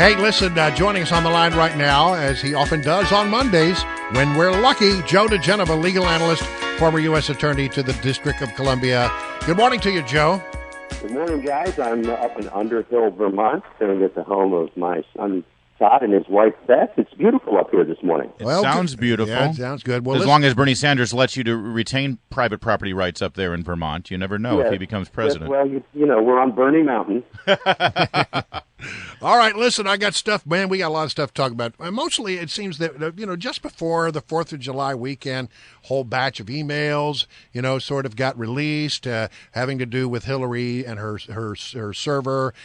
Hey, listen, joining us on the line right now, as he often does on Mondays, when we're lucky, Joe DiGenova, legal analyst, former U.S. Attorney to the District of Columbia. Good morning to you, Joe. Good morning, guys. I'm up in Underhill, Vermont, staying at the home of my son, Todd, and his wife, Beth. It's beautiful up here this morning. It sounds beautiful. Yeah, it sounds good. Well, as long as Bernie Sanders lets you to retain private property rights up there in Vermont. You never know if he becomes president. Yes, well, you know, we're on Bernie Mountain. All right, listen, I got stuff, man. We got a lot of stuff to talk about. Mostly, it seems that, just before the 4th of July weekend, whole batch of emails, sort of got released, having to do with Hillary and her server,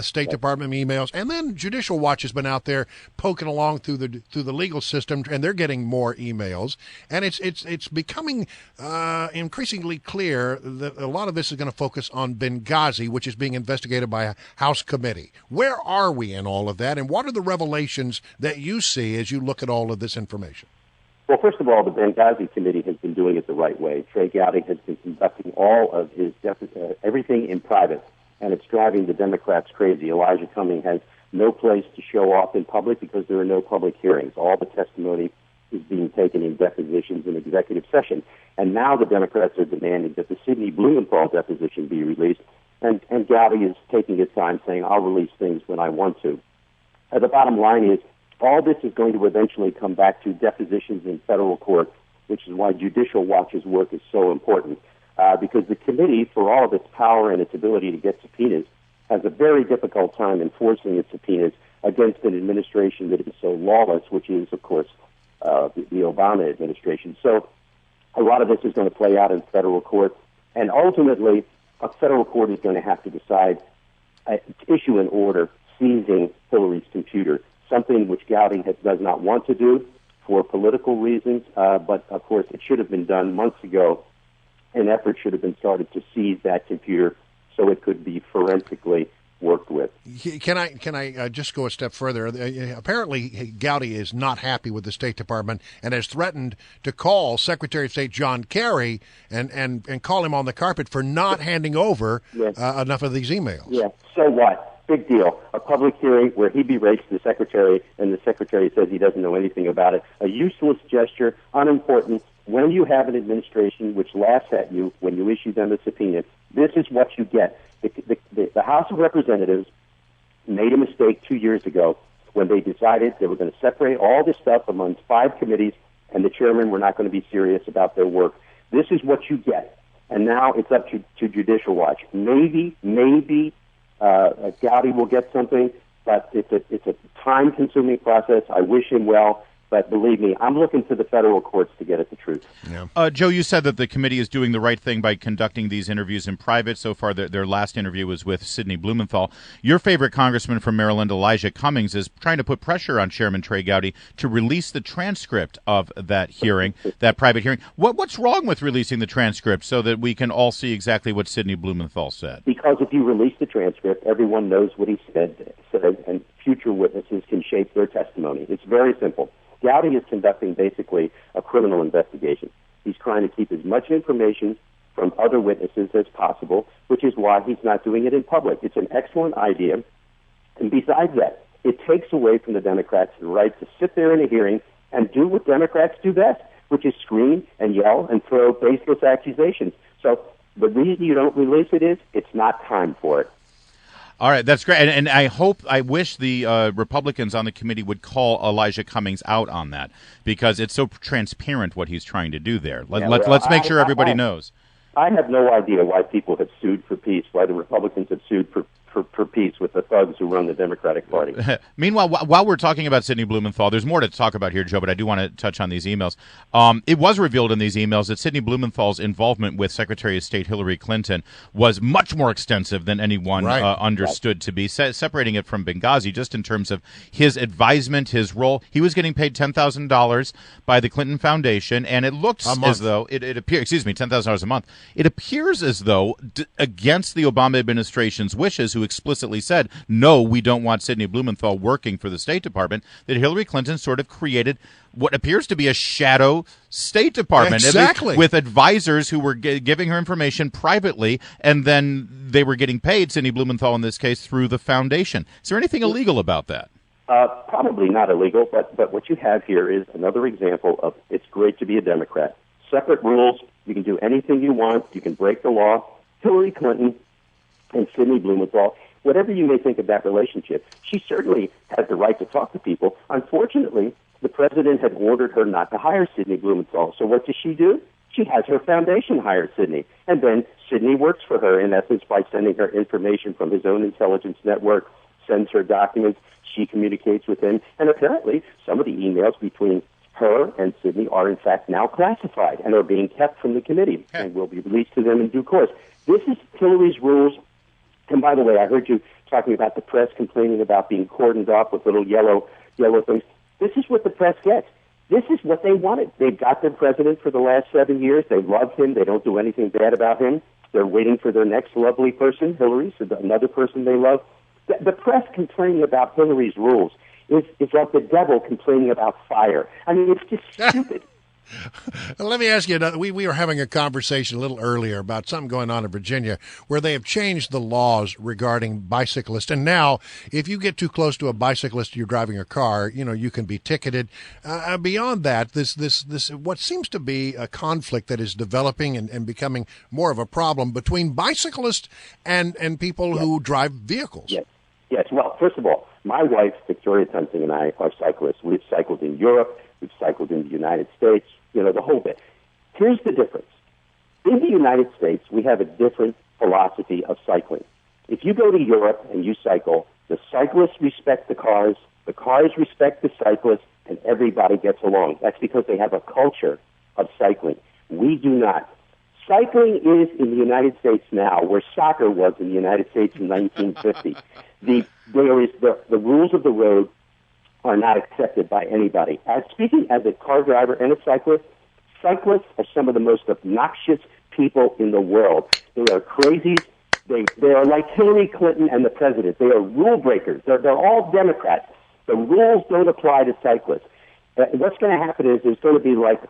State Department emails, and then Judicial Watch has been out there poking along through the legal system, and they're getting more emails, and it's becoming increasingly clear that a lot of this is going to focus on Benghazi, which is being investigated by a House committee. Where are we in all of that, and what are the revelations that you see as you look at all of this information? Well, first of all, the Benghazi committee has been doing it the right way. Trey Gowdy has been conducting all of his everything in private, and it's driving the Democrats crazy. Elijah Cummings has no place to show off in public because there are no public hearings. All the testimony is being taken in depositions in executive session. And now the Democrats are demanding that the Sidney Blumenthal deposition be released, and Gowdy is taking his time saying, I'll release things when I want to. The bottom line is, all this is going to eventually come back to depositions in federal court, which is why Judicial Watch's work is so important, because the committee, for all of its power and its ability to get subpoenas, has a very difficult time enforcing its subpoenas against an administration that is so lawless, which is, of course, the Obama administration. So a lot of this is going to play out in federal court, and ultimately a federal court is going to have to decide to issue an order seizing Hillary's computer, something which Gowdy does not want to do for political reasons, but of course it should have been done months ago. An effort should have been started to seize that computer so it could be forensically worked with. Can I just go a step further? Apparently, Gowdy is not happy with the State Department and has threatened to call Secretary of State John Kerry and call him on the carpet for not handing over enough of these emails. Yeah, so what? Big deal. A public hearing where he berates the Secretary, and the Secretary says he doesn't know anything about it. A useless gesture, unimportant. When you have an administration which laughs at you when you issue them a subpoena, this is what you get. The House of Representatives made a mistake 2 years ago when they decided they were going to separate all this stuff amongst 5 committees, and the chairmen were not going to be serious about their work. This is what you get. And now it's up to Judicial Watch. Maybe Gowdy will get something, but it's a time-consuming process. I wish him well. But believe me, I'm looking to the federal courts to get at the truth. Yeah. Joe, you said that the committee is doing the right thing by conducting these interviews in private. So far, their last interview was with Sidney Blumenthal. Your favorite congressman from Maryland, Elijah Cummings, is trying to put pressure on Chairman Trey Gowdy to release the transcript of that hearing, that private hearing. What's wrong with releasing the transcript so that we can all see exactly what Sidney Blumenthal said? Because if you release the transcript, everyone knows what he said, and future witnesses can shape their testimony. It's very simple. Gowdy is conducting basically a criminal investigation. He's trying to keep as much information from other witnesses as possible, which is why he's not doing it in public. It's an excellent idea. And besides that, it takes away from the Democrats the right to sit there in a hearing and do what Democrats do best, which is scream and yell and throw baseless accusations. So the reason you don't release it is it's not time for it. All right, that's great, and I wish the Republicans on the committee would call Elijah Cummings out on that, because it's so transparent what he's trying to do there. Let's make sure everybody knows. I have no idea why people have sued for peace, why the Republicans have sued for peace with the thugs who run the Democratic Party. Meanwhile, while we're talking about Sidney Blumenthal, there's more to talk about here, Joe, but I do want to touch on these emails. It was revealed in these emails that Sidney Blumenthal's involvement with Secretary of State Hillary Clinton was much more extensive than anyone understood to be, separating it from Benghazi just in terms of his advisement, his role. He was getting paid $10,000 by the Clinton Foundation, and it looks as though it appears, $10,000 a month. It appears as though, against the Obama administration's wishes, who explicitly said, no, we don't want Sidney Blumenthal working for the State Department, that Hillary Clinton sort of created what appears to be a shadow State Department. Exactly. With advisors who were giving her information privately, and then they were getting paid, Sidney Blumenthal in this case, through the foundation. Is there anything illegal about that? Probably not illegal, but what you have here is another example of it's great to be a Democrat. Separate rules. You can do anything you want. You can break the law. Hillary Clinton and Sidney Blumenthal, whatever you may think of that relationship, she certainly has the right to talk to people. Unfortunately, the president had ordered her not to hire Sidney Blumenthal. So what does she do? She has her foundation hire Sidney. And then Sidney works for her, in essence, by sending her information from his own intelligence network, sends her documents. She communicates with him. And apparently, some of the emails between her and Sidney are, in fact, now classified and are being kept from the committee and will be released to them in due course. This is Hillary's rules. And by the way, I heard you talking about the press complaining about being cordoned off with little yellow things. This is what the press gets. This is what they wanted. They've got their president for the last 7 years. They love him. They don't do anything bad about him. They're waiting for their next lovely person, Hillary, so another person they love. The press complaining about Hillary's rules is like the devil complaining about fire. I mean, it's just stupid. Let me ask you, we were having a conversation a little earlier about something going on in Virginia where they have changed the laws regarding bicyclists. And now, if you get too close to a bicyclist, you're driving a car, you can be ticketed. Beyond that, this what seems to be a conflict that is developing and becoming more of a problem between bicyclists and people who drive vehicles. Yes. Well, first of all, my wife, Victoria Tunting, and I are cyclists. We've cycled in Europe. We've cycled in the United States, the whole bit. Here's the difference. In the United States, we have a different philosophy of cycling. If you go to Europe and you cycle, the cyclists respect the cars respect the cyclists, and everybody gets along. That's because they have a culture of cycling. We do not. Cycling is in the United States now where soccer was in the United States in 1950. The rules of the road are not accepted by anybody. Speaking as a car driver and a cyclist, cyclists are some of the most obnoxious people in the world. They are crazies. They are like Hillary Clinton and the president. They are rule breakers. They're all Democrats. The rules don't apply to cyclists. What's going to happen is there's going to be like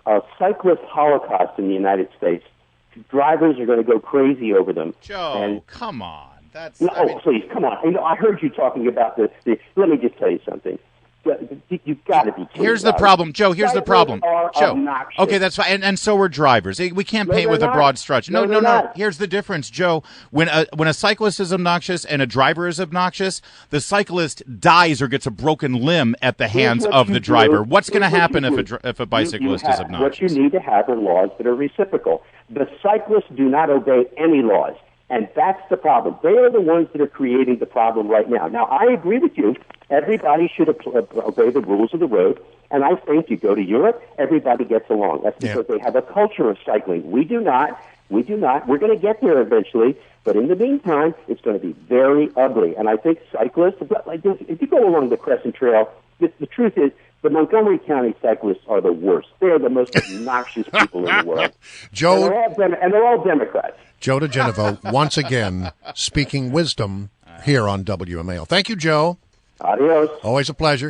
a cyclist holocaust in the United States. Drivers are going to go crazy over them. Joe, come on. Please, come on. I heard you talking about this. Let me just tell you something. You've got to be kidding. Here's the problem, Joe. Here's the problem, Joe. Obnoxious. Okay, that's fine, and so are drivers. We can't paint with a broad brush. No. Here's the difference, Joe. When a cyclist is obnoxious and a driver is obnoxious, the cyclist dies or gets a broken limb at the hands of the driver. What's going to happen if a bicyclist is obnoxious? What you need to have are laws that are reciprocal. The cyclists do not obey any laws. And that's the problem. They are the ones that are creating the problem right now. Now, I agree with you. Everybody should obey the rules of the road. And I think you go to Europe, everybody gets along. That's because they have a culture of cycling. We do not. We're going to get there eventually. But in the meantime, it's going to be very ugly. And I think cyclists, if you go along the Crescent Trail, the truth is the Montgomery County cyclists are the worst. They're the most obnoxious people in the world. Joe, and they're all Democrats. Joe DiGenova, once again, speaking wisdom here on WMAL. Thank you, Joe. Adios. Always a pleasure.